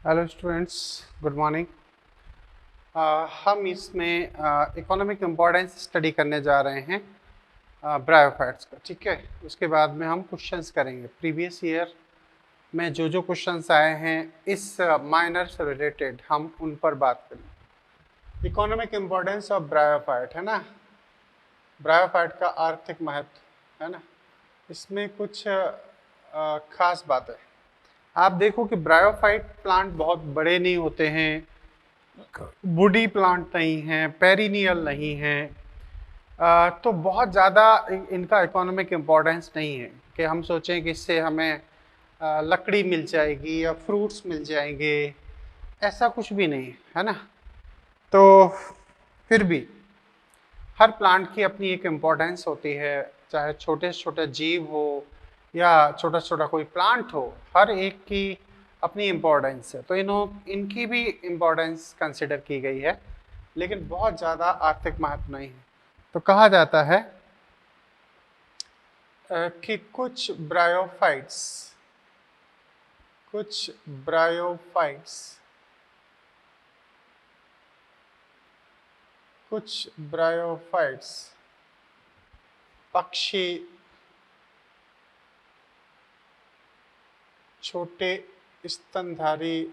Hello students, good morning. हम इसमें economic importance study करने जा रहे हैं ब्रायोफाइट्स का। ठीक है, उसके बाद में हम क्वेश्चंस करेंगे। प्रीवियस ईयर में जो जो क्वेश्चंस आए हैं इस माइनर से रिलेटेड हम उन पर बात करेंगे। इकोनॉमिक इम्पोर्टेंस ऑफ ब्रायोफाइट है ना, ब्रायोफाइट का आर्थिक महत्व है ना, इसमें कुछ खास बात है। आप देखो कि ब्रायोफाइट प्लांट बहुत बड़े नहीं होते हैं, वुडी प्लांट नहीं हैं, पेरिनियल नहीं हैं, तो बहुत ज़्यादा इनका इकोनॉमिक इम्पोर्टेंस नहीं है कि हम सोचें कि इससे हमें लकड़ी मिल जाएगी या फ्रूट्स मिल जाएंगे, ऐसा कुछ भी नहीं है ना। तो फिर भी हर प्लांट की अपनी एक इम्पोर्टेंस होती है, चाहे छोटे से छोटे जीव हो या छोटा छोटा कोई प्लांट हो, हर एक की अपनी इम्पोर्टेंस है। तो इनकी भी इम्पोर्टेंस कंसिडर की गई है, लेकिन बहुत ज़्यादा आर्थिक महत्व नहीं है। तो कहा जाता है कि कुछ ब्रायोफाइट्स पक्षी, छोटे स्तनधारी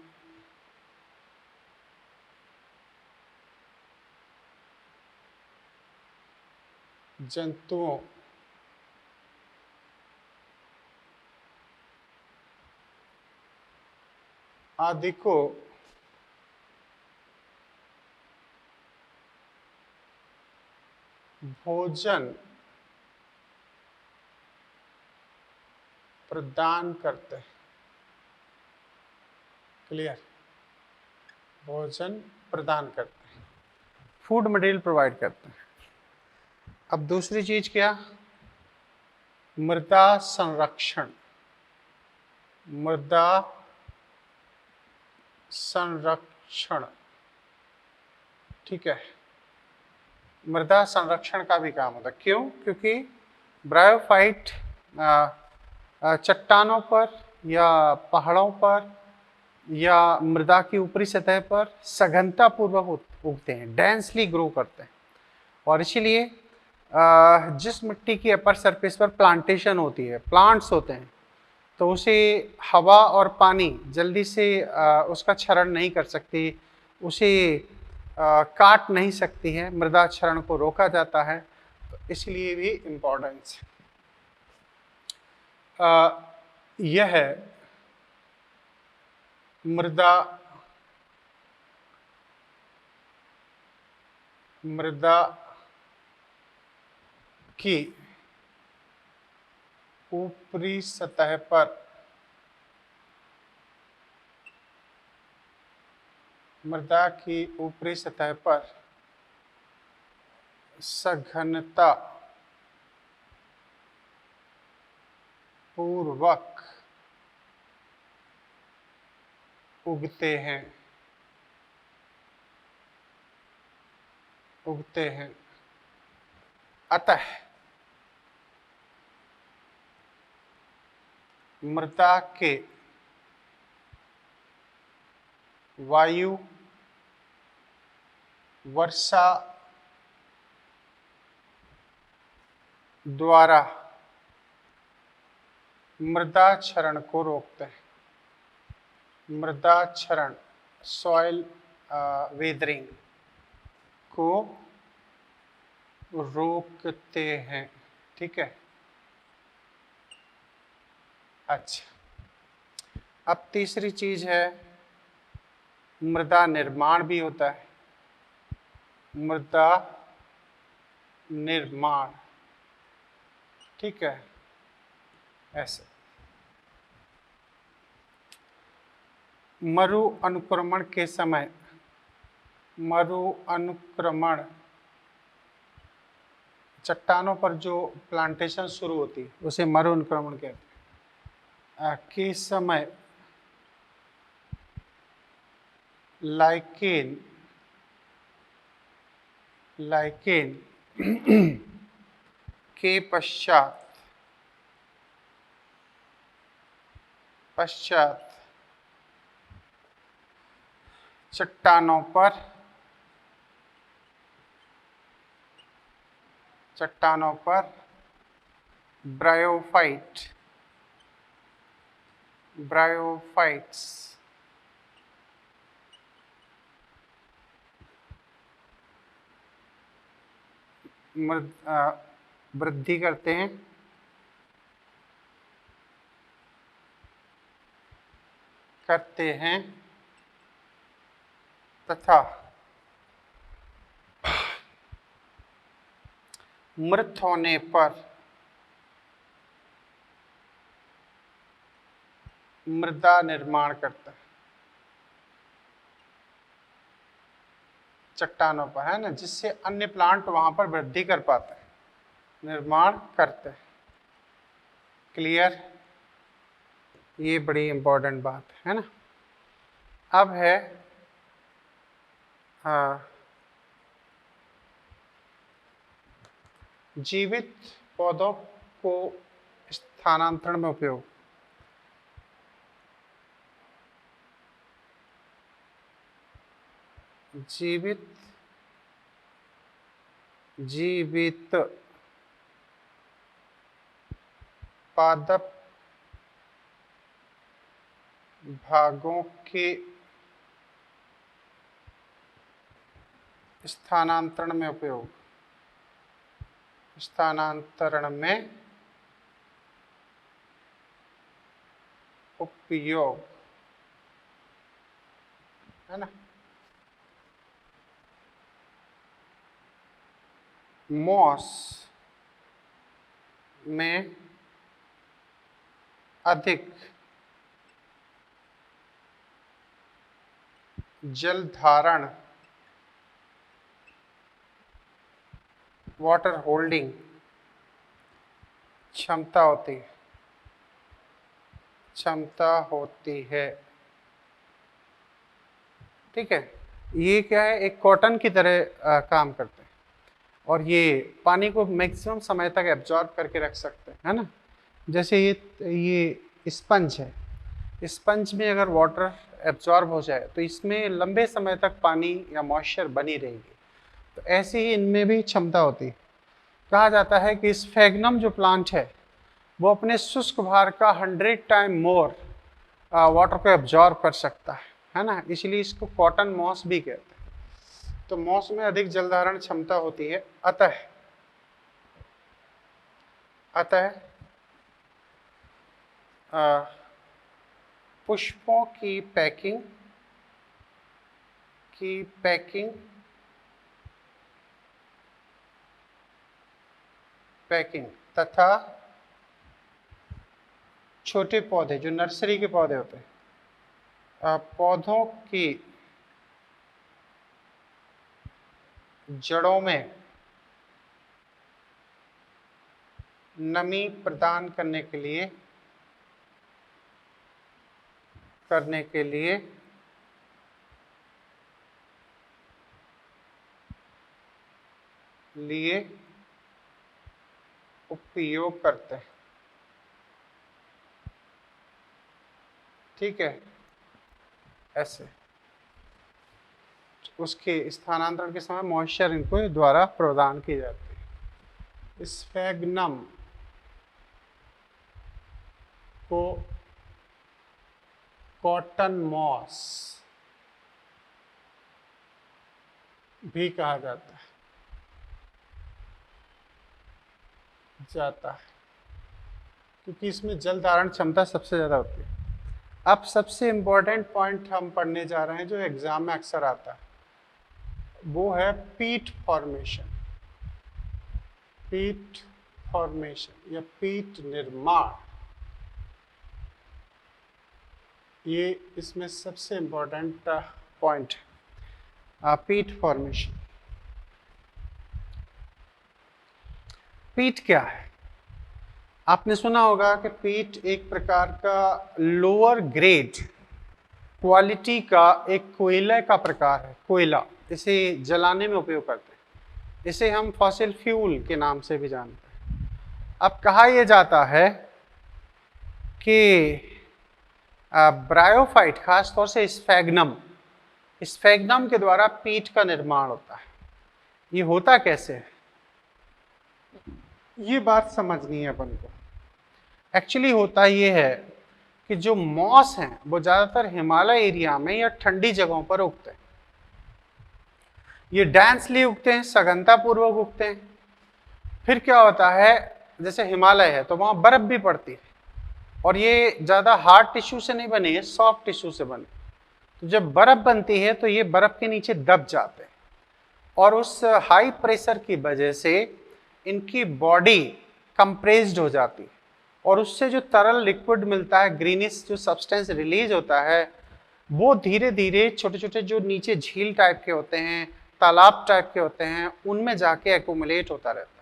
जंतुओं आदि को भोजन प्रदान करते हैं। क्लियर? भोजन प्रदान करते हैं, फूड मटेरियल प्रोवाइड करते हैं। अब दूसरी चीज क्या? मृदा संरक्षण। मृदा संरक्षण, ठीक है, मृदा संरक्षण का भी काम होता है। क्यों? क्योंकि ब्रायोफाइट चट्टानों पर या पहाड़ों पर या मृदा की ऊपरी सतह पर सघनता पूर्वक उगते हैं, डेंसली ग्रो करते हैं। और इसीलिए जिस मिट्टी की अपर सरफेस पर प्लांटेशन होती है, प्लांट्स होते हैं, तो उसे हवा और पानी जल्दी से उसका क्षरण नहीं कर सकती, उसे काट नहीं सकती है, मृदा क्षरण को रोका जाता है। तो इसलिए भी इम्पोर्टेंस यह है मृदा की ऊपरी सतह पर सघनता पूर्वक उगते हैं। अतः मृदा के वायु, वर्षा द्वारा मृदा क्षरण को रोकते हैं। मृदा क्षरण, सॉइल वेदरिंग को रोकते हैं। ठीक है, अच्छा। अब तीसरी चीज है, मृदा निर्माण भी होता है। मृदा निर्माण, ठीक है, ऐसे मरु अनुक्रमण के समय, चट्टानों पर जो प्लांटेशन शुरू होती है उसे मरु अनुक्रमण कहते हैं। के समय लाइकेन के पश्चात चट्टानों पर ब्रायोफाइट्स वृद्धि करते हैं तथा मृत होने पर मृदा निर्माण करता है। चट्टानों पर, है ना, जिससे अन्य प्लांट वहां पर वृद्धि कर पाते हैं, निर्माण करते हैं। क्लियर? ये बड़ी इंपॉर्टेंट बात है ना। अब है जीवित पौधों को स्थानांतरण में उपयोग। जीवित पादप भागों के स्थानांतरण में उपयोग। है ना। मॉस में अधिक जल धारण, वाटर होल्डिंग क्षमता होती है। ठीक है, ये क्या है, एक कॉटन की तरह काम करते हैं और ये पानी को मैक्सिमम समय तक एब्जॉर्ब करके रख सकते हैं, है ना। जैसे ये स्पंज है, स्पंज में अगर वाटर एब्जॉर्ब हो जाए तो इसमें लंबे समय तक पानी या मॉइस्चर बनी रहेगी। तो ऐसे ही इनमें भी क्षमता होती है। कहा जाता है कि स्फेगनम जो प्लांट है वो अपने शुष्क भार का 100 टाइम मोर वाटर को एब्जॉर्ब कर सकता है ना। इसलिए इसको कॉटन मॉस भी कहते हैं। तो मॉस में अधिक जल धारण क्षमता होती है। अतः पुष्पों की पैकिंग तथा छोटे पौधे, जो नर्सरी के पौधे होते हैं, पौधों की जड़ों में नमी प्रदान करने के लिए उपयोग करते हैं। ठीक है, ऐसे उसके स्थानांतरण के समय मॉइस्चर इनको द्वारा प्रदान की जाती है। स्फेगनम को कॉटन मॉस भी कहा जाता है क्योंकि इसमें जल धारण क्षमता सबसे ज़्यादा होती है। अब सबसे इम्पोर्टेंट पॉइंट हम पढ़ने जा रहे हैं जो एग्जाम में अक्सर आता है, वो है पीट फॉर्मेशन या पीट निर्माण। ये इसमें सबसे इम्पोर्टेंट पॉइंट है, पीट फॉर्मेशन। पीट क्या है? आपने सुना होगा कि पीट एक प्रकार का लोअर ग्रेड क्वालिटी का एक कोयले का प्रकार है। कोयला, इसे जलाने में उपयोग करते हैं। इसे हम फॉसिल फ्यूल के नाम से भी जानते हैं। अब कहा यह जाता है कि ब्रायोफाइट, खासतौर से स्फेगनम, स्फेग्नम के द्वारा पीठ का निर्माण होता है। ये होता कैसे है, ये बात समझनी है अपन को। एक्चुअली होता ये है कि जो मॉस हैं वो ज्यादातर हिमालय एरिया में या ठंडी जगहों पर उगते हैं। ये डेंसली उगते हैं, सघनता पूर्वक उगते हैं। फिर क्या होता है, जैसे हिमालय है तो वहां बर्फ भी पड़ती है, और ये ज्यादा हार्ड टिश्यू से नहीं बनी है, सॉफ्ट टिश्यू से बनी। तो जब बर्फ बनती है तो ये बर्फ के नीचे दब जाते हैं, और उस हाई प्रेशर की वजह से इनकी बॉडी कंप्रेस्ड हो जाती है, और उससे जो तरल लिक्विड मिलता है, ग्रीनिश जो सब्सटेंस रिलीज होता है, वो धीरे धीरे छोटे छोटे जो नीचे झील टाइप के होते हैं, तालाब टाइप के होते हैं, उनमें जाके एक्यूमुलेट होता रहता है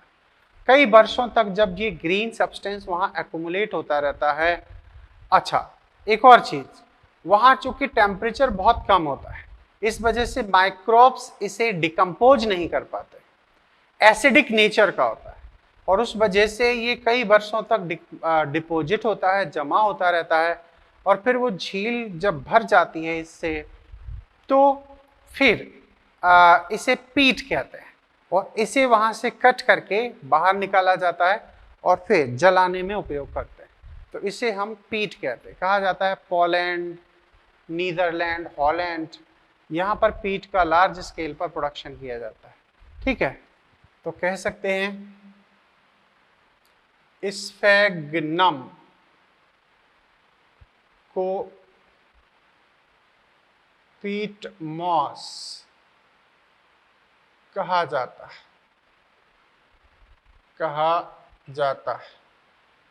कई वर्षों तक, जब ये ग्रीन सब्सटेंस वहां एक्यूमुलेट होता रहता है। अच्छा, एक और चीज, वहां चूंकि टेम्परेचर बहुत कम होता है, इस वजह से माइक्रोब्स इसे डिकम्पोज नहीं कर पाते, एसिडिक नेचर का होता है, और उस वजह से ये कई वर्षों तक डिपॉजिट होता है, जमा होता रहता है, और फिर वो झील जब भर जाती है इससे, तो फिर इसे पीट कहते हैं, और इसे वहां से कट करके बाहर निकाला जाता है और फिर जलाने में उपयोग करते हैं। तो इसे हम पीट कहते हैं। कहा जाता है पोलैंड, नीदरलैंड, हॉलैंड, यहाँ पर पीट का लार्ज स्केल पर प्रोडक्शन किया जाता है। ठीक है, तो कह सकते हैं स्फेग्नम को पीट मॉस कहा जाता है,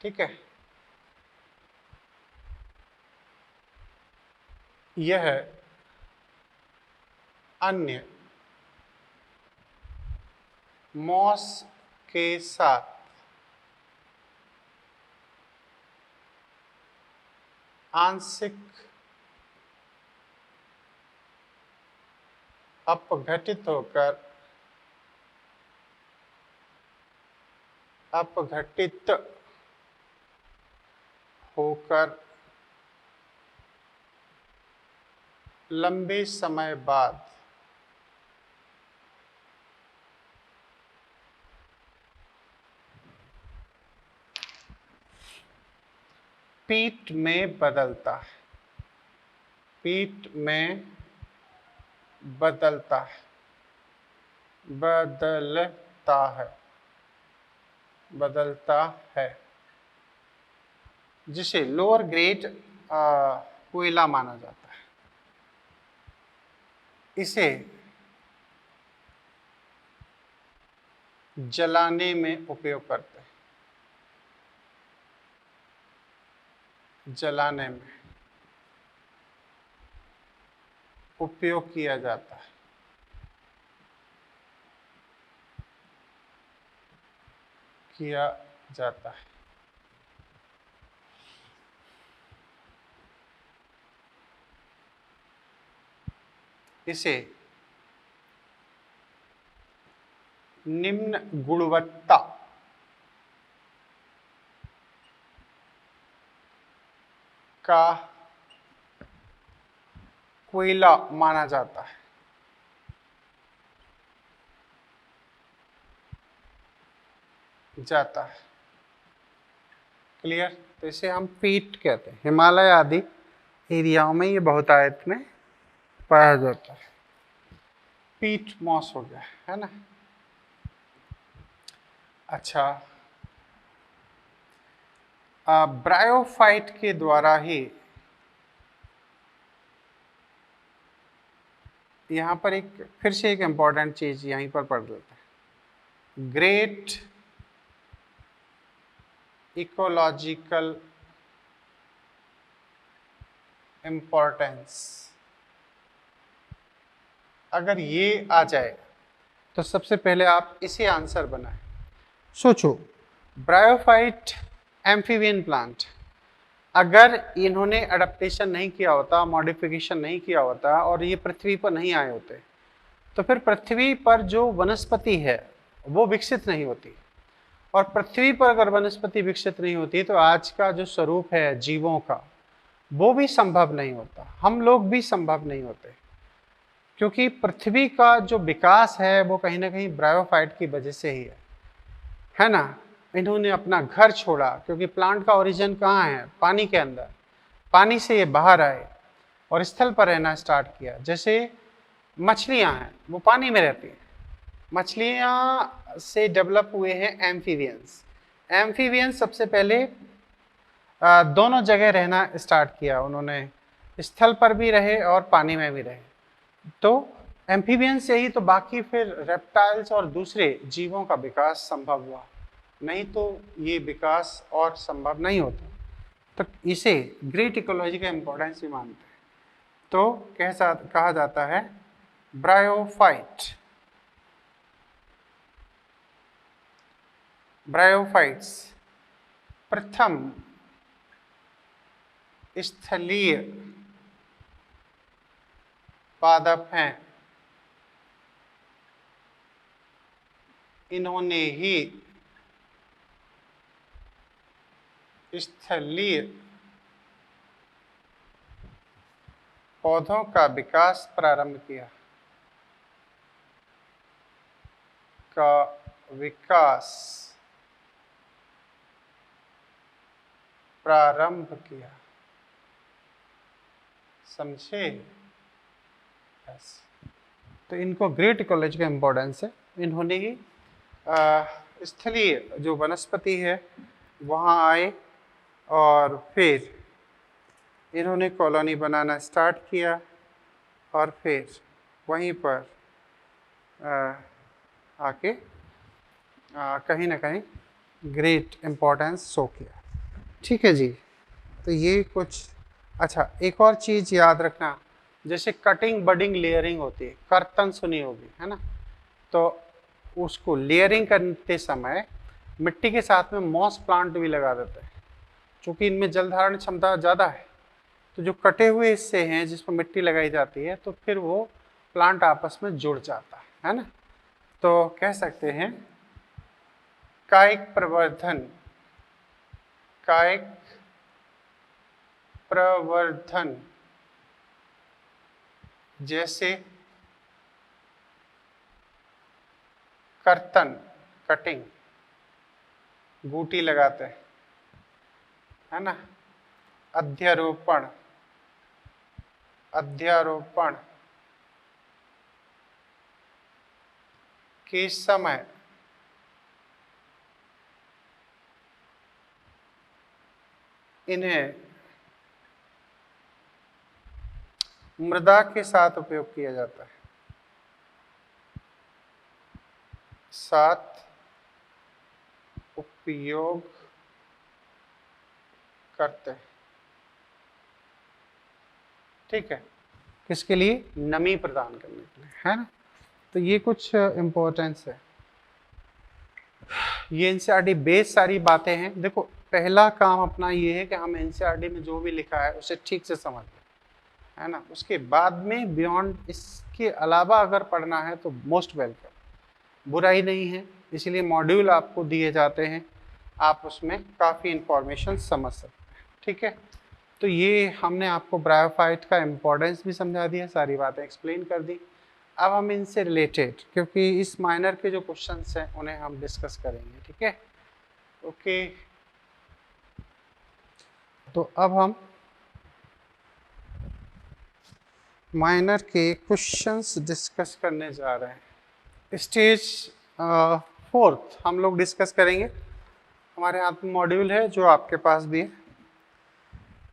ठीक है। यह अन्य मॉस के साथ आंशिक अपघटित होकर लंबे समय बाद पीट में बदलता है, जिसे लोअर ग्रेड कोयला माना जाता है। इसे जलाने में उपयोग करते हैं, जलाने में उपयोग किया जाता है। इसे निम्न गुणवत्ता का कोयला माना जाता है। क्लियर? तो इसे हम पीट कहते हैं। हिमालय आदि एरियाओं में ये बहुतायत में पाया जाता है। पीट मॉस हो गया, है ना। अच्छा, ब्रायोफाइट के द्वारा ही यहाँ पर फिर से एक इंपॉर्टेंट चीज यहीं पर पढ़ लेते हैं। ग्रेट इकोलॉजिकल इंपॉर्टेंस, अगर ये आ जाए तो सबसे पहले आप इसे आंसर बनाएं। सोचो, ब्रायोफाइट एम्फीबियन प्लांट, अगर इन्होंने अडेप्टेशन नहीं किया होता, मॉडिफिकेशन नहीं किया होता और ये पृथ्वी पर नहीं आए होते, तो फिर पृथ्वी पर जो वनस्पति है वो विकसित नहीं होती, और पृथ्वी पर अगर वनस्पति विकसित नहीं होती तो आज का जो स्वरूप है जीवों का वो भी संभव नहीं होता, हम लोग भी संभव नहीं होते। क्योंकि पृथ्वी का जो विकास है वो कहीं ना कहीं ब्रायोफाइट की वजह से ही है ना। इन्होंने अपना घर छोड़ा, क्योंकि प्लांट का ओरिजिन कहाँ है, पानी के अंदर। पानी से ये बाहर आए और स्थल पर रहना स्टार्ट किया। जैसे मछलियाँ हैं, वो पानी में रहती हैं। मछलियाँ से डेवलप हुए हैं एम्फीबियंस। एम्फीबियंस सबसे पहले दोनों जगह रहना स्टार्ट किया उन्होंने, स्थल पर भी रहे और पानी में भी रहे। तो एम्फीबियंस से ही तो बाकी फिर रेप्टाइल्स और दूसरे जीवों का विकास संभव हुआ, नहीं तो ये विकास और संभव नहीं होता। तो इसे ग्रेट इकोलॉजी का इम्पोर्टेंस भी मानते हैं। तो कहा जाता है ब्रायोफाइट। ब्रायोफाइट्स प्रथम स्थलीय पादप हैं। इन्होंने ही स्थलीय पौधों का विकास प्रारंभ किया। समझे? तो इनको ग्रेट इकोलॉजी का इम्पोर्टेंस है। इन्होंने ही स्थलीय जो वनस्पति है वहाँ आए और फिर इन्होंने कॉलोनी बनाना स्टार्ट किया और फिर वहीं पर आके कहीं ना कहीं ग्रेट इम्पोर्टेंस शो किया। ठीक है जी। तो ये कुछ अच्छा, एक और चीज़ याद रखना, जैसे कटिंग बडिंग लेयरिंग होती है, कर्तन सुनी होगी, है ना। तो उसको लेयरिंग करते समय मिट्टी के साथ में मॉस प्लांट भी लगा देते हैं, क्योंकि इनमें जल धारण क्षमता ज़्यादा है। तो जो कटे हुए हिस्से हैं जिस पर मिट्टी लगाई जाती है, तो फिर वो प्लांट आपस में जुड़ जाता है ना। तो कह सकते हैं कायिक प्रवर्धन जैसे कर्तन, कटिंग, गूटी लगाते हैं, है ना, अध्यारोपण के समय इन्हें मृदा के साथ उपयोग किया जाता है, उपयोग करते हैं। ठीक है, किसके लिए? नमी प्रदान करने के लिए, है ना। तो ये कुछ इम्पोर्टेंस है। ये एनसीईआरटी बेस सारी बातें हैं। देखो, पहला काम अपना ये है कि हम एनसीईआरटी में जो भी लिखा है उसे ठीक से समझ लें, है ना। उसके बाद में बियॉन्ड इसके अलावा अगर पढ़ना है तो मोस्ट वेलकम, बुराई नहीं है। इसीलिए मॉड्यूल आपको दिए जाते हैं, आप उसमें काफ़ी इंफॉर्मेशन समझ सकते हैं। ठीक है, तो ये हमने आपको ब्रायोफाइट का इम्पोर्टेंस भी समझा दिया, सारी बातें एक्सप्लेन कर दी। अब हम इनसे रिलेटेड, क्योंकि इस माइनर के जो क्वेश्चंस हैं उन्हें हम डिस्कस करेंगे। ठीक है, ओके। तो अब हम माइनर के क्वेश्चंस डिस्कस करने जा रहे हैं। स्टेज 4 हम लोग डिस्कस करेंगे। हमारे हाथ में मॉड्यूल है जो आपके पास भी है।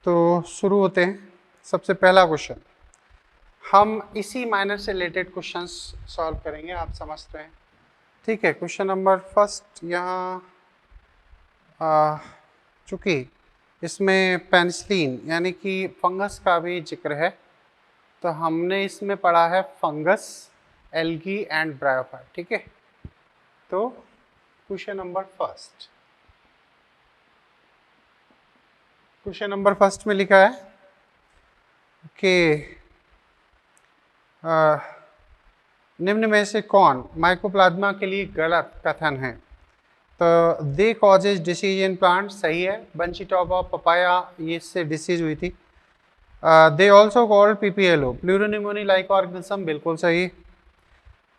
तो शुरू होते हैं। सबसे पहला क्वेश्चन, हम इसी माइनर से रिलेटेड क्वेश्चंस सॉल्व करेंगे, आप समझते हैं। ठीक है, क्वेश्चन नंबर फर्स्ट यहाँ, चूँकि इसमें पेनिसिलिन यानी कि फंगस का भी जिक्र है, तो हमने इसमें पढ़ा है फंगस, एल्गी एंड ब्रायोफाइट। ठीक है, तो क्वेश्चन नंबर फर्स्ट में लिखा है कि निम्न में से कौन माइकोप्लाज्मा के लिए गलत कथन है? तो दे कॉजेज डिसीज इन प्लांट, सही है। बंची टॉप ऑफ पपाया, ये इससे डिसीज हुई थी। They also called PPLO, pleuropneumonia like organism, बिल्कुल सही।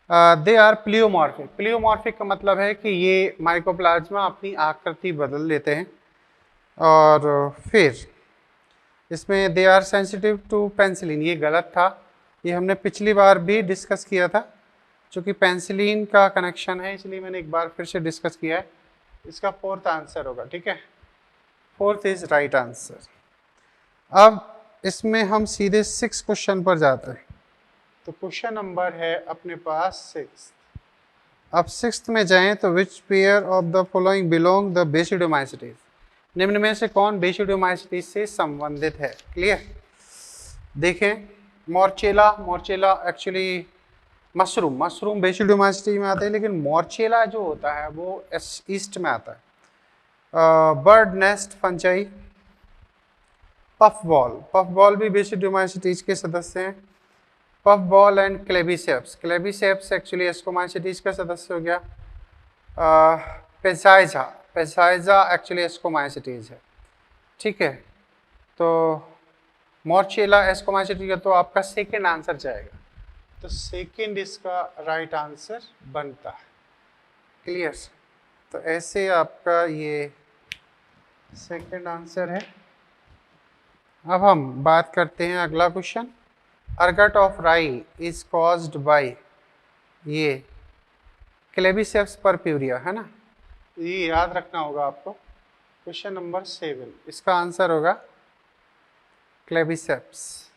दे आर प्लियोमॉर्फिक, प्लियोमॉर्फिक का मतलब है कि ये माइकोप्लाज्मा अपनी आकृति बदल लेते हैं। और फिर इसमें they are sensitive to penicillin, ये गलत था, ये हमने पिछली बार भी डिस्कस किया था। चूँकि पेंसिलिन का कनेक्शन है इसलिए मैंने एक बार फिर से डिस्कस किया है। इसका फोर्थ आंसर होगा, ठीक है, फोर्थ इज राइट आंसर। अब इसमें हम सीधे 6 क्वेश्चन पर जाते हैं। तो क्वेश्चन नंबर है अपने पास 6। अब 6th में जाएं तो which pair of the following belong the basidiomycetes, निम्न में से कौन बेसिडोमाइसिटीज से संबंधित है। क्लियर, देखें, मॉर्चेला, मॉर्चेला एक्चुअली मशरूम बेसिडोमाइसिटी में आता है, लेकिन मॉर्चेला जो होता है वो ईस्ट में आता है। बर्ड नेस्ट फंचाई, पफ बॉल भी बेसिडोमाइसिटीज के सदस्य हैं। Puff ball and क्लेबिसेप्स actually ascomycetes का सदस्य हो गया। पेसाइजा एक्चुअली एस्कोमाइसिटीज है, ठीक है। तो मॉर्चेला एस्कोमाइसिटी का तो आपका सेकेंड आंसर जाएगा, तो सेकेंड इसका राइट आंसर बनता है। क्लियर, तो ऐसे आपका ये सेकेंड आंसर है। अब हम बात करते हैं अगला क्वेश्चन। अर्गट ऑफ राई इज कॉज्ड बाय, ये क्लेबिसेप्स परप्यूरिया है ना, ये याद रखना होगा आपको। क्वेश्चन नंबर 7, इसका आंसर होगा क्लेबिसेप्स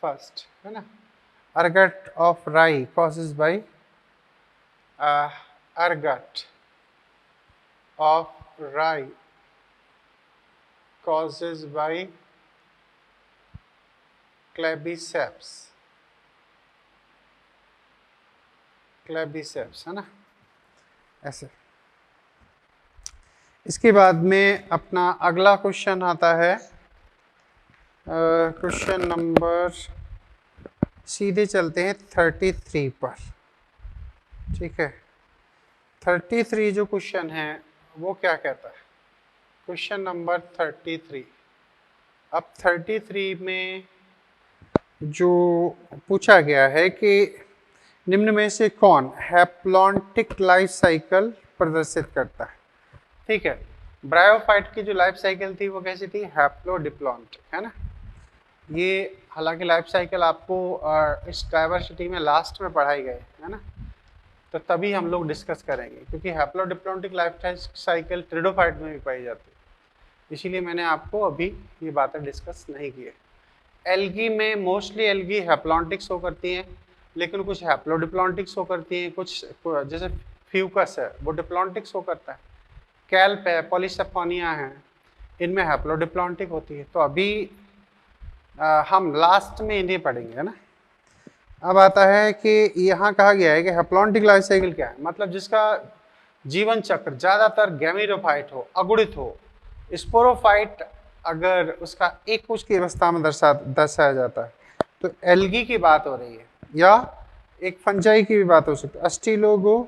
फर्स्ट, है ना। अर्गट ऑफ राई कॉजेज बाय, अर्गट ऑफ राई causes by क्लेबिसेप्स है ना, ऐसे। इसके बाद में अपना अगला क्वेश्चन आता है, क्वेश्चन नंबर, सीधे चलते हैं 33 पर, ठीक है। 33 जो क्वेश्चन है वो क्या कहता है, क्वेश्चन नंबर 33। अब 33 में जो पूछा गया है कि निम्न में से कौन हैप्लॉन्टिक लाइफ साइकिल प्रदर्शित करता है, ठीक है। ब्रायोफाइट की जो लाइफ साइकिल थी वो कैसी थी, हैप्लोडिप्लॉन्टिक, है ना। ये हालांकि लाइफ साइकिल आपको इस डाइवर्सिटी में लास्ट में पढ़ाई गई है ना, तो तभी हम लोग डिस्कस करेंगे, क्योंकि हैप्लोडिप्लॉन्टिक लाइफ साइकिल ट्रिडोफाइट में भी पाई जाती है, इसीलिए मैंने आपको अभी ये बातें डिस्कस नहीं की है। एल्गी में मोस्टली एल्गी हैप्लॉन्टिक शो करती हैं, लेकिन कुछ हैप्लोडिप्लॉन्टिक शो करती हैं, कुछ जैसे फ्यूकस है वो डिप्लॉन्टिक शो करता है, कैल्प है, पॉलीसेफोनिया है, इनमें हैप्लोडिप्लॉन्टिक होती है। तो अभी हम लास्ट में इन्हें पढ़ेंगे, है ना। अब आता है कि यहाँ कहा गया है कि हैप्लॉन्टिक लाइफ साइकिल क्या है, मतलब जिसका जीवन चक्र ज़्यादातर गैमेटोफाइट हो, अगुणित हो। स्पोरोफाइट अगर उसका एक कुछ की अवस्था में दर्शाया जाता है, तो एल्गी की बात हो रही है, या एक फंजाई की भी बात हो सकती है। अस्टिलोगो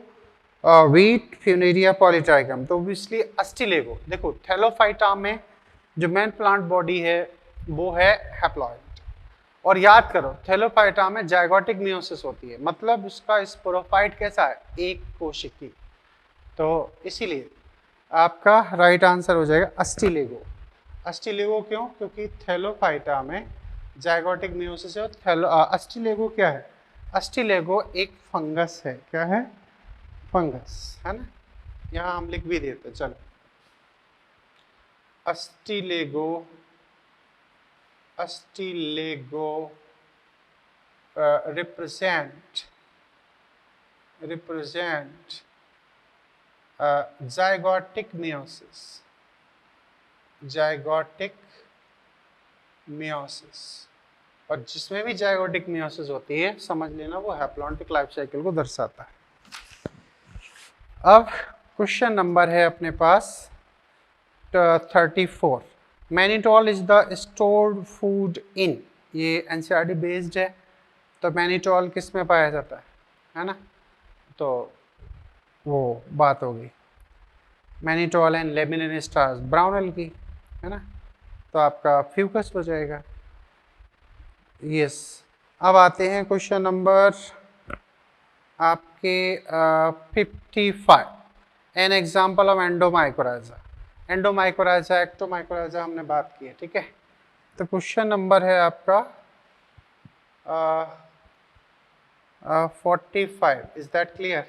वीट फ्यूनेरिया पॉलीट्राइकम, तो इसलिए अस्टिलेगो। देखो थैलोफाइटा में जो मेन प्लांट बॉडी है वो है हैप्लॉइड, और याद करो थैलोफाइटा में जायगोटिक मियोसिस होती है, मतलब उसका स्पोरोफाइट कैसा है, एक कोशिकी। तो इसीलिए आपका राइट आंसर हो जाएगा अस्टिलेगो। अस्टिलेगो क्यों, क्योंकि थैलोफाइटा में जायगोटिक मियोसिस है। अस्टिलेगो क्या है, अस्टिलेगो एक फंगस है, क्या है, फंगस, है ना। यहाँ हम लिख भी देते, चलो। अस्टिलेगो represent zygotic meiosis, और जिसमें भी जायगोटिक मियोसिस होती है समझ लेना वो हैप्लॉन्टिक लाइफ साइकिल को दर्शाता है। अब क्वेश्चन नंबर है अपने पास 34। Mannitol is the stored food in, ये एनसीईआरटी बेस्ड है, तो मैनिटोल किस में पाया जाता है ना, तो वो बात होगी mannitol and laminin starch, brown algae, है ना, तो आपका फ्यूकस हो जाएगा। यस। अब आते हैं क्वेश्चन नंबर आपके 55। An example of endomycorrhiza. Endomycorrhiza ectomycorrhiza हमने बात की है, ठीक है। तो क्वेश्चन नंबर है आपका 45। Is that clear?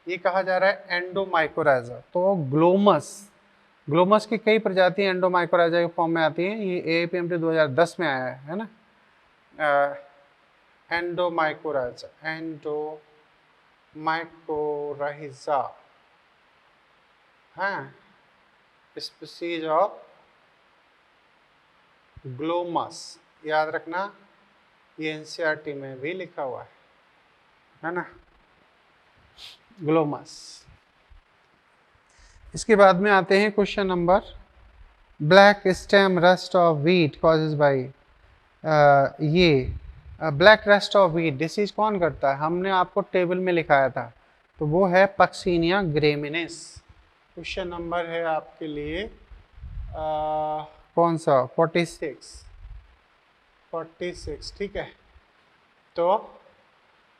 ये कहा जा रहा है एंडोमाइकोराइजा। तो ग्लोमस की कई प्रजाति एंडोमाइकोराइजा के फॉर्म में आती हैं। ये AAPMT 2010 में आया है ना। एंडोमाइकोराइजा हाँ, स्पीसीज ऑफ ग्लोमस, याद रखना, ये NCERT में भी लिखा हुआ है ना, ग्लोमस। इसके बाद में आते हैं question number black stem rust of wheat causes by. ये black rust of wheat disease कौन करता है? हमने आपको टेबल में लिखाया था, तो वो है पक्सीनिया ग्रेमिनेस। क्वेश्चन नंबर है आपके लिए कौन सा? 46, ठीक है। तो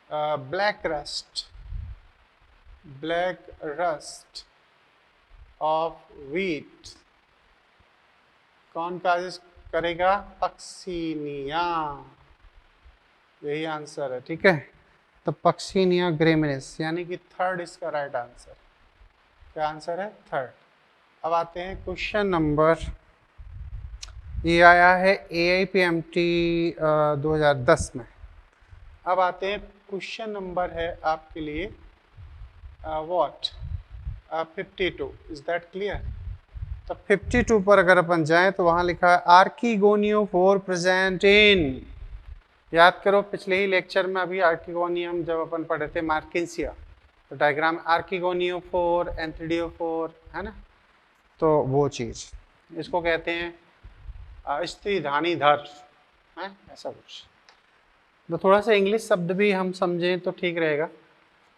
ब्लैक रस्ट ऑफ व्हीट कौन काजेस करेगा? पक्सीनिया, यही आंसर है, ठीक है। तो पक्सीनिया ग्रेमिनेस यानी कि थर्ड इसका राइट आंसर। क्या आंसर है? थर्ड। अब आते हैं क्वेश्चन नंबर, ये आया है AIPMT 2010 में। अब आते हैं क्वेश्चन नंबर है आपके लिए व्हाट 52। Is that clear? तो 52 पर अगर अपन जाएं तो वहां लिखा है आर्किगोनियोफोर प्रेजेंट इन। याद करो पिछले ही लेक्चर में अभी आर्किगोनियम जब अपन पढ़े थे मार्किंसिया, तो डायग्राम आर्किगोनियोफोर एंथ्रिडियोफोर है ना। तो वो चीज इसको कहते हैं स्त्रीधानीधर है, ऐसा कुछ। तो थोड़ा सा इंग्लिश शब्द भी हम समझें तो ठीक रहेगा।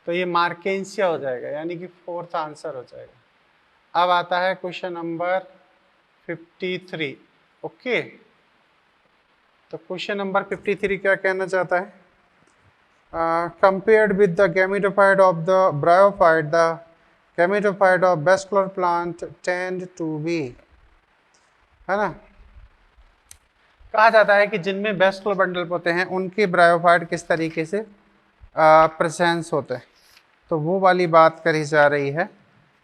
तो ये मार्केंसिया हो जाएगा, यानी कि फोर्थ आंसर हो जाएगा। अब आता है क्वेश्चन नंबर 53। ओके, तो क्वेश्चन नंबर 53 क्या कहना चाहता है? Compared with the gametophyte of the bryophyte, the gametophyte of vascular plant tend to be, है ना। कहा जाता है कि जिनमें वेस्कुलर बंडल होते हैं उनके ब्रायोफाइट किस तरीके से प्रेजेंस होते हैं, तो वो वाली बात करी जा रही है।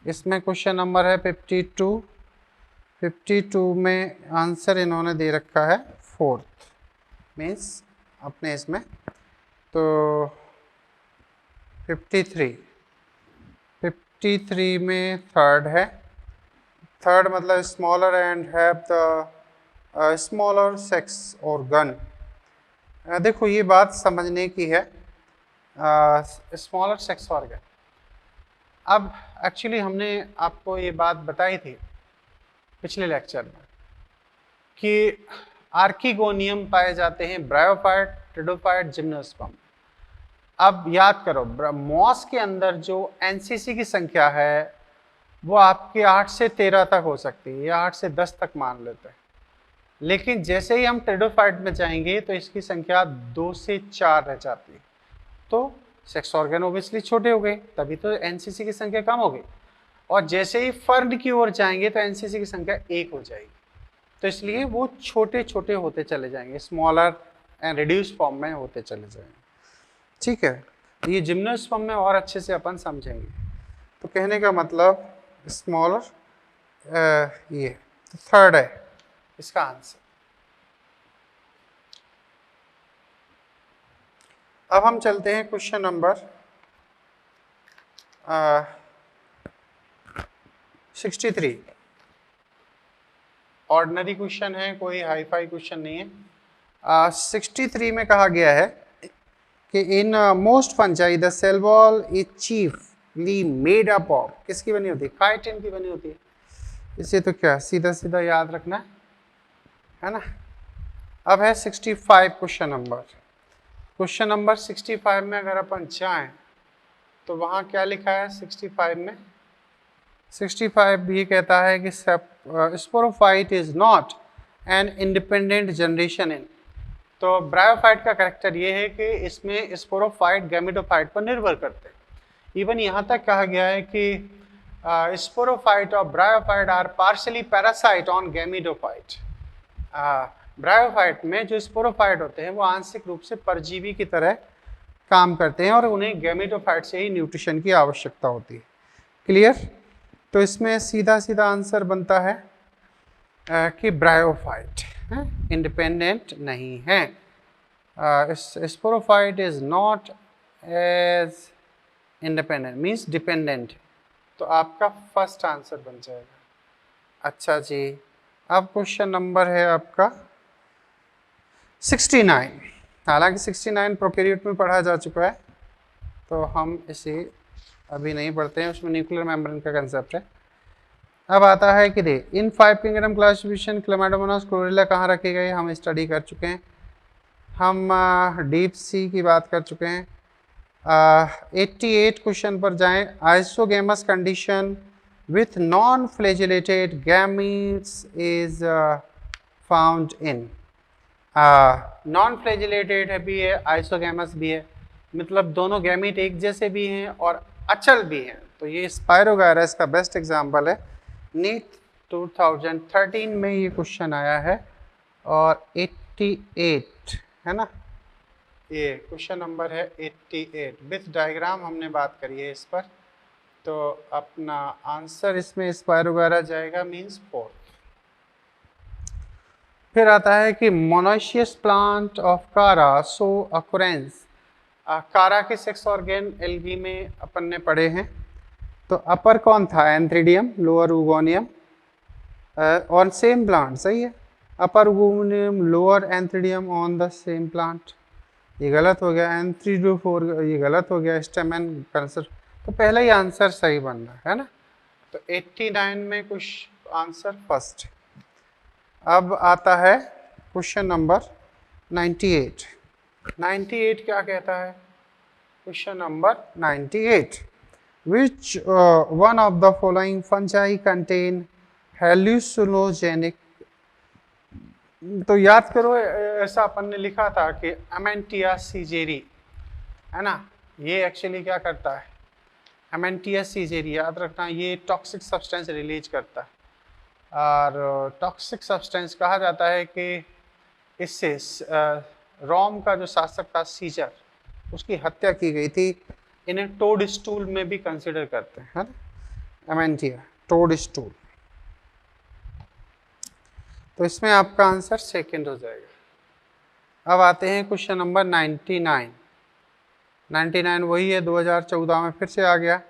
इसमें क्वेश्चन नंबर है 52। 52 में आंसर इन्होंने दे रखा है फोर्थ, मीन्स अपने इसमें। तो 53 में थर्ड है। थर्ड मतलब smaller and have the smaller sex organ. देखो ये बात समझने की है, स्मॉलर सेक्स ऑर्गन। अब एक्चुअली हमने आपको ये बात बताई थी पिछले लेक्चर में कि आर्किगोनियम पाए जाते हैं ब्रायोफाइट, टेरिडोफाइट, जिम्नोस्पर्म। अब याद करो मॉस के अंदर जो एनसीसी की संख्या है वो आपके 8 से 13 तक हो सकती है या 8 से 10 तक मान लेते हैं। लेकिन जैसे ही हम टेरिडोफाइट में जाएंगे तो इसकी संख्या 2 से 4 रह जाती है। तो सेक्स ऑर्गन ओब्वियसली छोटे हो गए, तभी तो एनसीसी की संख्या कम हो गई। और जैसे ही फर्न की ओर जाएंगे तो एनसीसी की संख्या 1 हो जाएगी। तो इसलिए वो छोटे छोटे होते चले जाएंगे, स्मॉलर एंड रिड्यूस फॉर्म में होते चले जाएंगे, ठीक है। ये जिम्नोस्पर्म में और अच्छे से अपन समझेंगे। तो कहने का मतलब स्मॉलर, ये तो थर्ड है इसका आंसर। अब हम चलते हैं क्वेश्चन नंबर 63। ऑर्डिनरी क्वेश्चन है, कोई हाई फाई क्वेश्चन नहीं है। 63 में कहा गया है कि in most fungi the cell wall is chiefly made up of, किसकी बनी होती है? काइटिन की बनी होती है। इसे तो क्या सीधा सीधा याद रखना है ना। अब है 65 क्वेश्चन नंबर। क्वेश्चन नंबर 65 में अगर अपन जाएं तो वहां क्या लिखा है 65 में? 65 ये कहता है कि sporophyte is not an independent generation in. तो ब्रायोफाइट का कैरेक्टर ये है कि इसमें स्पोरोफाइट गैमेटोफाइट पर निर्भर करते हैं। इवन यहाँ तक कहा गया है कि स्पोरोफाइट और bryophyte are partially parasite on gametophyte. Bryophyte में जो स्पोरोफाइट होते हैं वो आंशिक रूप से परजीवी की तरह काम करते हैं और उन्हें गैमेटोफाइट से ही न्यूट्रिशन की आवश्यकता होती है। क्लियर? तो इसमें सीधा सीधा आंसर बनता है कि ब्रायोफाइट इंडिपेंडेंट नहीं है। Sporophyte is not as independent, means dependent. तो आपका फर्स्ट आंसर बन जाएगा। अच्छा जी, अब क्वेश्चन नंबर है आपका 69। हालांकि 69 प्रोकैरियोट में पढ़ा जा चुका है, तो हम इसे अभी नहीं पढ़ते हैं, उसमें न्यूक्लियर मेम्ब्रेन का कंसेप्ट है। अब आता है कि दे इन 5 किंगडम क्लासिफिकेशन क्लेमाइडोमोनास क्लोरेला कहाँ रखे गए, हम स्टडी कर चुके हैं। हम डीप सी की बात कर चुके हैं। 88 क्वेश्चन पर जाएं। Isogamous condition with non flagellated gametes is found in. Non flagellated भी है, आइसोगेमस भी है, मतलब दोनों गैमीट एक जैसे भी हैं और अचल भी हैं। तो ये स्पायरोगायरस का बेस्ट एग्जांपल है। नीट 2013 में ये क्वेश्चन आया है और 88 है ना, ये क्वेश्चन नंबर है 88। विथ डायग्राम हमने बात करी है इस पर, तो अपना आंसर इसमें स्पायरोगायरा जाएगा, मींस 4। फिर आता है कि मोनोशियस प्लांट ऑफ कारा सो अकुरेंस। कारा के 6 ऑर्गेन एल्गी में अपन ने पढ़े हैं। तो अपर कौन था? Antheridium, lower oogonium on same plant, सही है। Upper oogonium, lower antheridium on the same plant, ये गलत हो गया। एंथ्रीडोफोर, ये गलत हो गया। स्टेमन कैंसर, तो पहला ही आंसर सही बन रहा है ना। तो 89 में कुछ आंसर फर्स्ट। अब आता है क्वेश्चन नंबर 98। 98 क्या कहता है? Question number 98, which one of the following fungi contain हेल्यूसिनोजेनिक। तो याद करो, ऐसा अपन ने लिखा था कि अमेंटिया सीजेरी है ना, ये एक्चुअली क्या करता है? अमेंटिया सीजेरी, याद रखना, ये टॉक्सिक सब्सटेंस रिलीज करता है। और टॉक्सिक सब्सटेंस कहा जाता है कि इससे रोम का जो शासक था सीजर, उसकी हत्या की गई थी। इन्हें टोड स्टूल में भी कंसिडर करते हैं, है ना, अमेंटिया टोड स्टूल। तो इसमें आपका आंसर सेकंड हो जाएगा। अब आते हैं क्वेश्चन नंबर 99। 99 वही है, 2014 में फिर से आ गया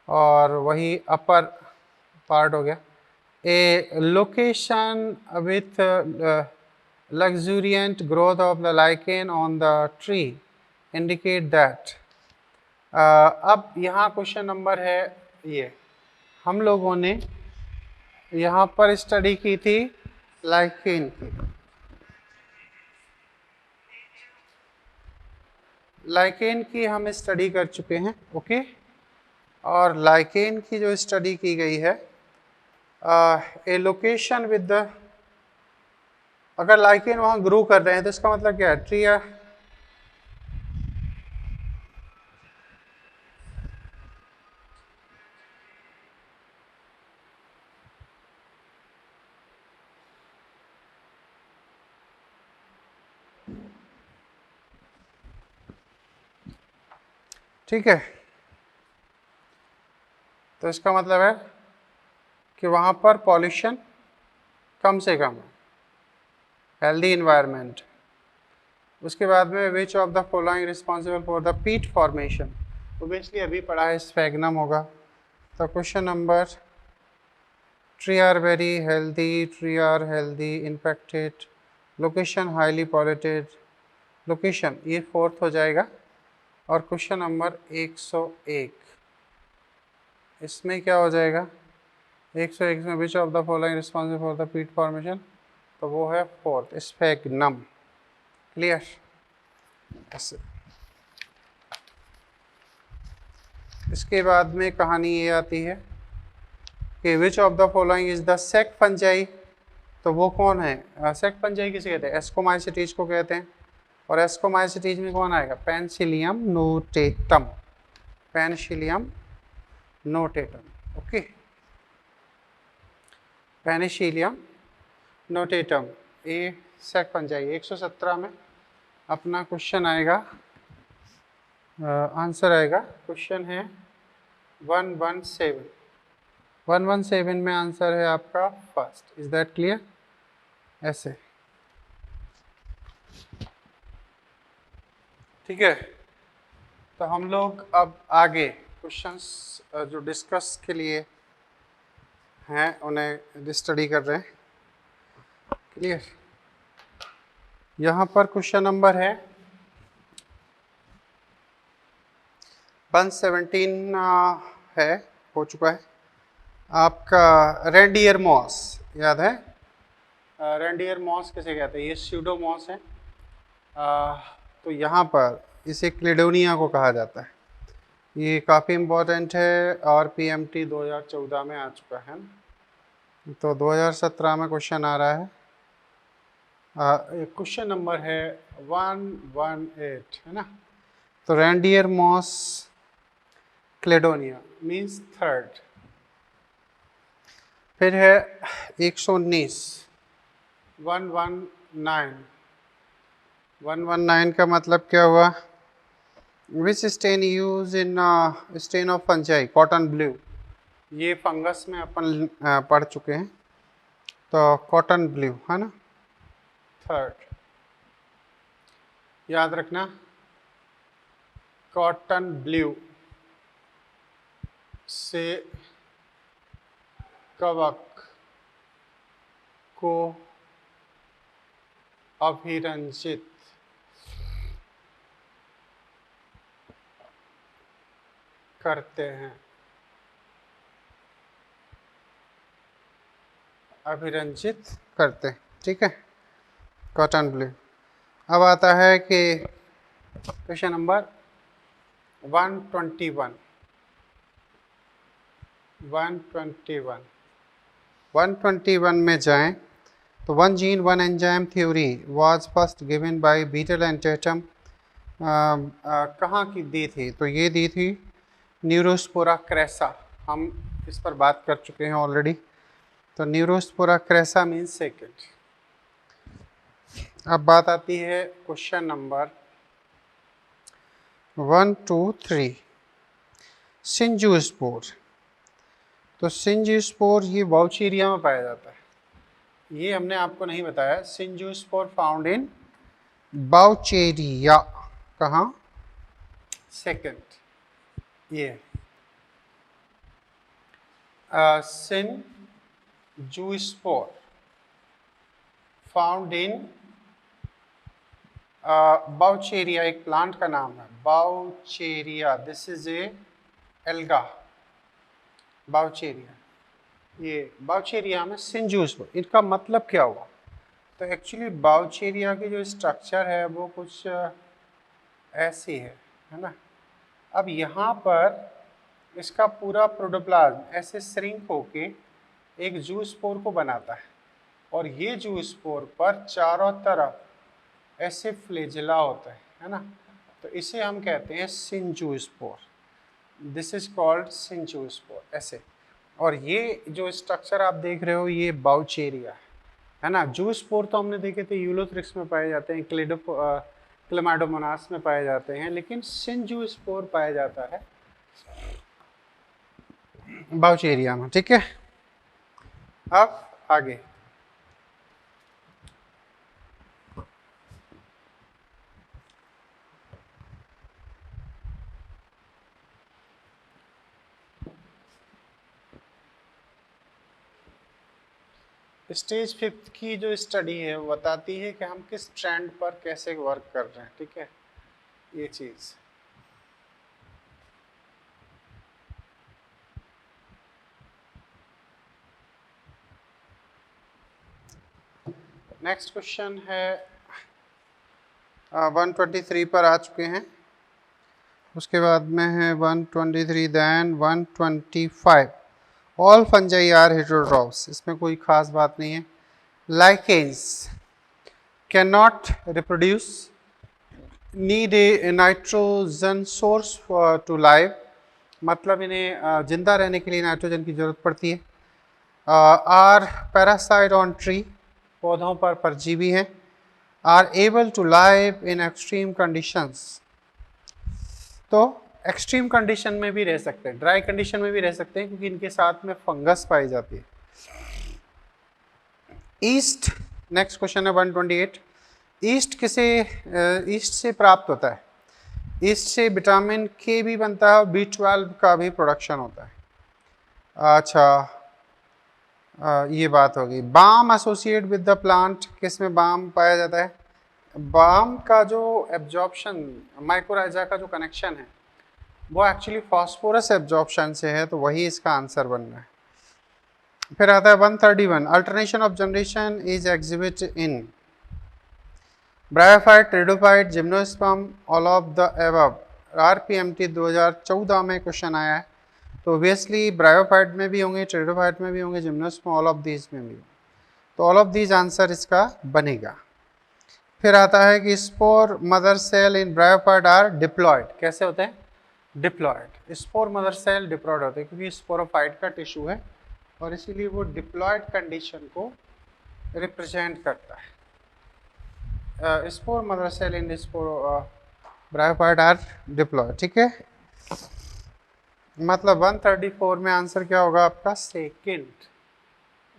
और वही अपर पार्ट हो गया। A location with luxuriant growth of the lichen on the tree indicate that। अब यहाँ क्वेश्चन नंबर है, ये हम लोगों ने यहाँ पर स्टडी की थी लाइकेन की। लाइकेन की हम स्टडी कर चुके हैं, ओके। और लाइकेन की जो स्टडी की गई है, ए लोकेशन विद द, अगर लाइकेन वहाँ ग्रो कर रहे हैं तो इसका मतलब क्या है? ट्री है। ठीक है, तो इसका मतलब है कि वहाँ पर पॉल्यूशन कम से कम है, हेल्दी इन्वायरमेंट। उसके बाद में which of the following responsible for the peat formation, obviously अभी पढ़ा है, स्फेगनम होगा। तो question number, tree are very healthy, tree are healthy infected, location highly polluted, location ये फोर्थ हो जाएगा। और क्वेश्चन नंबर 101, इसमें क्या हो जाएगा? 101 में which of the following responsible for the peat formation, तो वो है फोर्थ, स्फेगनम। क्लियर? ऐसे इसके बाद में कहानी ये आती है कि विच of the following is the sake fungi, तो वो कौन है? सेक फंजाई किसे कहते हैं? एस्कोमाइसिटीज को कहते हैं। और एस्कोमाइसिटीज में कौन आएगा? Penicillium notatum, penicillium notatum. Okay, penicillium notatum. Asset बन जाइए। 117 में अपना क्वेश्चन आएगा, आंसर आएगा, क्वेश्चन है 117। 117 में आंसर है आपका फर्स्ट। Is that clear? ऐसे, ठीक है। तो हम लोग अब आगे क्वेश्चंस जो डिस्कस के लिए हैं उन्हें स्टडी कर रहे हैं। क्लियर? यहाँ पर क्वेश्चन नंबर है 117 है, हो चुका है आपका। रेंडियर मॉस याद है? रेंडियर मॉस किसे कहते हैं? ये स्यूडोमॉस है। तो यहाँ पर इसे क्लेडोनिया को कहा जाता है। ये काफ़ी इम्पोर्टेंट है और पीएमटी 2014 में आ चुका है। तो 2017 में क्वेश्चन आ रहा है। क्वेश्चन नंबर है 118, है ना? तो reindeer moss Cladonia means third. फिर है 119, 119। 119 का मतलब क्या हुआ? Which stain use in stain of fungi? Cotton blue. ये फंगस में अपन पढ़ चुके हैं। तो कॉटन ब्लू, है ना? थर्ड याद रखना, कॉटन ब्लू से कवक को अभिरंजित करते हैं, अभिरंजित करते हैं, ठीक है? Cotton blue. अब आता है कि क्वेश्चन नंबर 121। 121 में जाएं तो one gene one enzyme theory was first given by Beadle and Tatum. कहाँ की दी थी? तो ये दी थी न्यूरोस्पोरा क्रेसा। हम इस पर बात कर चुके हैं ऑलरेडी। तो न्यूरोस्पोरा क्रेसा मीन्स सेकेंड। अब बात आती है क्वेश्चन नंबर 123, सिंजियोस्पोर। तो सिंजियोस्पोर ये वाउचेरिया में पाया जाता है। ये हमने आपको नहीं बताया। सिंजियोस्पोर फाउंड इन वाउचेरिया। कहाँ? सेकंड। ये सिंजियोस्पोर फाउंड इन बाउचेरिया, एक प्लांट का नाम है Vaucheria. This is a alga, Vaucheria. ये बाउचेरिया में सिंजियोस्पोर, इनका मतलब क्या हुआ? तो एक्चुअली बाउचेरिया की जो स्ट्रक्चर है वो कुछ ऐसी है ना? अब यहाँ पर इसका पूरा प्रोटोप्लाज्म ऐसे श्रिंक होके एक जूस्पोर को बनाता है और ये जूस्पोर पर चारों तरफ ऐसे फ्लेजिला होता है ना? तो इसे हम कहते हैं सिंजियोस्पोर। दिस इज कॉल्ड सिंजियोस्पोर, ऐसे। और ये जो स्ट्रक्चर आप देख रहे हो ये बाउचेरिया है ना? जूस्पोर तो हमने देखे थे यूलोथ्रिक्स में पाए जाते हैं, क्लेमाइडोमोनास में पाए जाते हैं, लेकिन सिंजियोस्पोर पाया जाता है बाउचेरिया में, ठीक है? अब आगे स्टेज 5 की जो स्टडी है वो बताती है कि हम किस ट्रेंड पर कैसे वर्क कर रहे हैं, ठीक है? ये चीज़ नेक्स्ट क्वेश्चन है 123 पर आ चुके हैं। उसके बाद में है 123, then 125। All fungi are heterotrophs. इसमें कोई खास बात नहीं है। Lichens can not reproduce need a nitrogen source to live, मतलब इन्हें जिंदा रहने के लिए नाइट्रोजन की जरूरत पड़ती है। आर पैरासाइट ऑन ट्री, पौधों पर परजीवी हैं। Are able to live in extreme conditions, तो एक्सट्रीम कंडीशन में भी रह सकते हैं, ड्राई कंडीशन में भी रह सकते हैं, क्योंकि इनके साथ में फंगस पाई जाती है। ईस्ट, नेक्स्ट क्वेश्चन है 128। ईस्ट ईस्ट से प्राप्त होता है। ईस्ट से विटामिन के भी बनता है और B12 का भी प्रोडक्शन होता है। अच्छा, ये बात होगी। बाम एसोसिएट विद द प्लांट, किस में बाम पाया जाता है? बाम का जो एब्जॉर्प्शन, माइकोराइजा का जो कनेक्शन है वो एक्चुअली फॉस्फोरस एब्जॉर्प्शन से है, तो वही इसका आंसर बन रहा है। फिर आता है 131, alternation of generation is exhibit in bryophyte, pteridophyte, gymnosperm, all of the above. RPMT 2014 में क्वेश्चन आया है, तो ऑब्वियसली ब्रायोफाइट में भी होंगे, टेरिडोफाइट में भी होंगे, जिम्नोस्पर्म, ऑल ऑफ दीज में भी होंगे, तो ऑल ऑफ दीज आंसर इसका बनेगा। फिर आता है कि spore mother cell in bryophyte are diploid, कैसे होते हैं? Diploid. Spore mother cell diploid होते हैं क्योंकि स्पोरोफाइट का टिश्यू है और इसीलिए वो डिप्लॉयड कंडीशन को रिप्रेजेंट करता है। Spore mother cell in bryophyte are diploid, ठीक है। मतलब 134 में आंसर क्या होगा आपका? Second.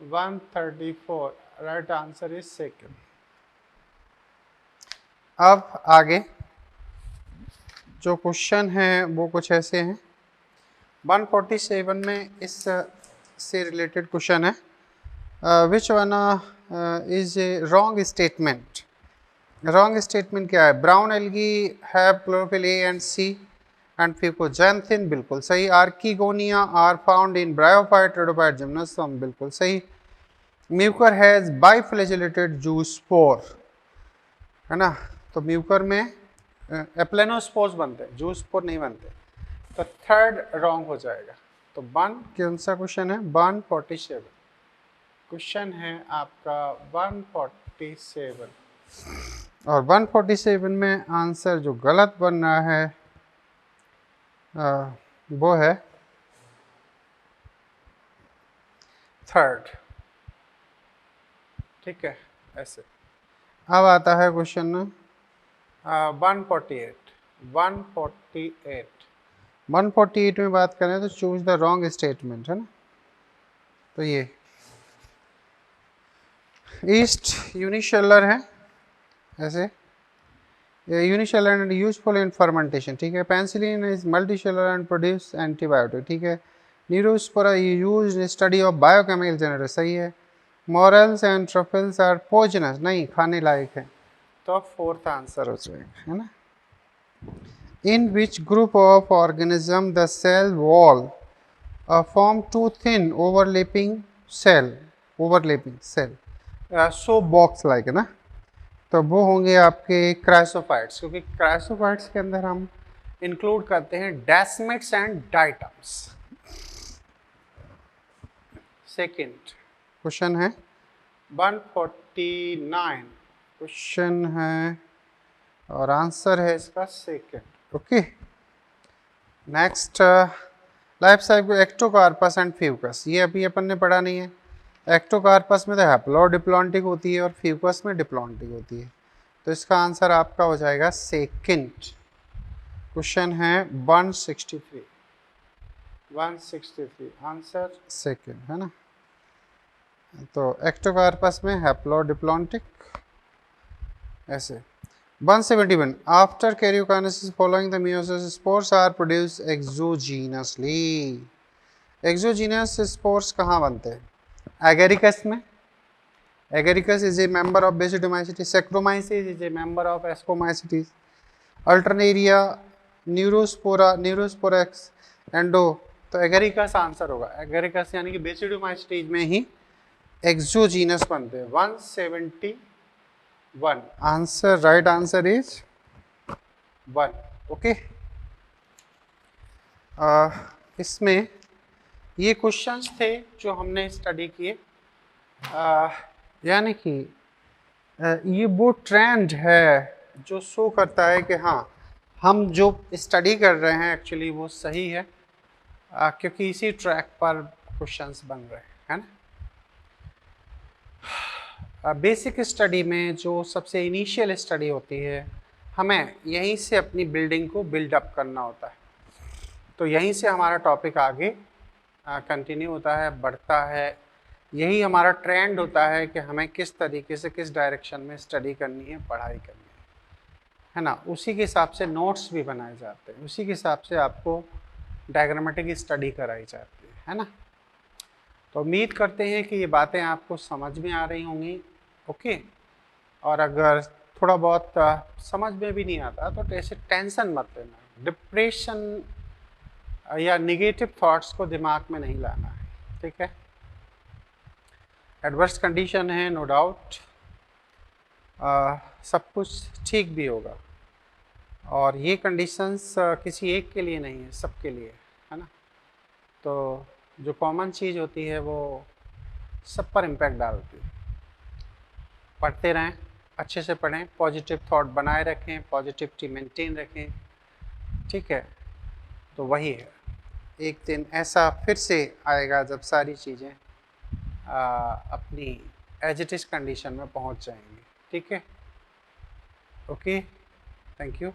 134 right answer is second. अब आगे जो क्वेश्चन है वो कुछ ऐसे हैं। 147 में इस से रिलेटेड क्वेश्चन है, which one is a wrong statement. Wrong statement क्या है? Brown algae have chlorophyll a and c and fucoxanthin, बिल्कुल सही। Archegonia are found in bryophyte, pteridophyte, gymnosperm, बिल्कुल सही। म्यूकर हैज बाइफ्लैजिलेटेड जूस्पोर, है ना, तो म्यूकर में एप्लेनोस्पोर्स बनते हैं, जूस्पोर नहीं बनते, तो थर्ड रॉन्ग हो जाएगा। तो 1 कौन सा क्वेश्चन है? 147 क्वेश्चन है आपका 147, और 147 में आंसर जो गलत बन रहा है वो है थर्ड, ठीक है। ऐसे अब आता है क्वेश्चन 148। 148 में बात करें तो चूज द रॉन्ग स्टेटमेंट, है ना। तो ये ईस्ट यूनिसेलुलर है, ऐसे unicellular and useful in fermentation, ठीक है। Penicillin is multicellular and produce antibiotic, ठीक है। Neurospora used in study of biochemical generator, सही है। Morels and truffles are poisonous, नहीं, खाने लायक है, तो फोर्थ आंसर हो जाएगा, है ना। In which group of organism the cell wall form two thin overlapping cell, so box like, है ना, तो वो होंगे आपके क्राइसोफाइट्स, क्योंकि क्राइसोफाइट्स के अंदर हम इंक्लूड करते हैं desmids and diatoms. Second question है 149 क्वेश्चन है और आंसर है इसका second, okay. Next life cycle Ectocarpus and Fucus, ये अभी अपन ने पढ़ा नहीं है। एक्टोकार्पस में तो हैप्लोडिप्लॉन्टिक होती है और फ्यूकस में डिप्लॉन्टिक होती है, तो इसका आंसर आपका हो जाएगा सेकंड। क्वेश्चन है 163 आंसर सेकंड, है ना। तो एक्टोकार्पस में हैप्लोडिप्लॉन्टिक, ऐसे। 171 after karyokinesis following the meiosis spores are produce exogenously. Exogenous spores कहाँ बनते हैं? एगेरिकस में, Agaricus is a member of basidiomycetes, Saccharomyces is a member of ascomycetes, Alternaria, Neurospora endo, तो एगेरिकस आंसर होगा। Agaricus यानी कि basidiomycetes में ही एक्सोजीनस बनते हैं। 171 answer, right answer is 1, okay. इसमें ये क्वेश्चंस थे जो हमने स्टडी किए, यानी कि ये वो ट्रेंड है जो शो करता है कि हाँ हम जो स्टडी कर रहे हैं एक्चुअली वो सही है, क्योंकि इसी ट्रैक पर क्वेश्चंस बन रहे हैं, है ना। बेसिक स्टडी में जो सबसे इनिशियल स्टडी होती है, हमें यहीं से अपनी बिल्डिंग को बिल्डअप करना होता है। तो यहीं से हमारा टॉपिक आगे कंटिन्यू होता है, बढ़ता है। यही हमारा ट्रेंड होता है कि हमें किस तरीके से, किस डायरेक्शन में स्टडी करनी है, पढ़ाई करनी है ना। उसी के हिसाब से नोट्स भी बनाए जाते हैं, उसी के हिसाब से आपको डायग्रामेटिक स्टडी कराई जाती है ना। तो उम्मीद करते हैं कि ये बातें आपको समझ में आ रही होंगी, ओके। और अगर थोड़ा बहुत समझ में भी नहीं आता तो ऐसे टेंशन मत लेना, डिप्रेशन या निगेटिव थॉट्स को दिमाग में नहीं लाना है, ठीक है। एडवर्स कंडीशन है, नो डाउट, सब कुछ ठीक भी होगा। और ये कंडीशंस किसी एक के लिए नहीं है, सबके लिए, है ना। तो जो कॉमन चीज़ होती है वो सब पर इम्पैक्ट डालती है। पढ़ते रहें, अच्छे से पढ़ें, पॉजिटिव थॉट बनाए रखें, पॉजिटिविटी मेंटेन रखें, ठीक है। तो वही है, एक दिन ऐसा फिर से आएगा जब सारी चीज़ें अपनी एज इट इज़ कंडीशन में पहुंच जाएंगी, ठीक है। Okay, thank you.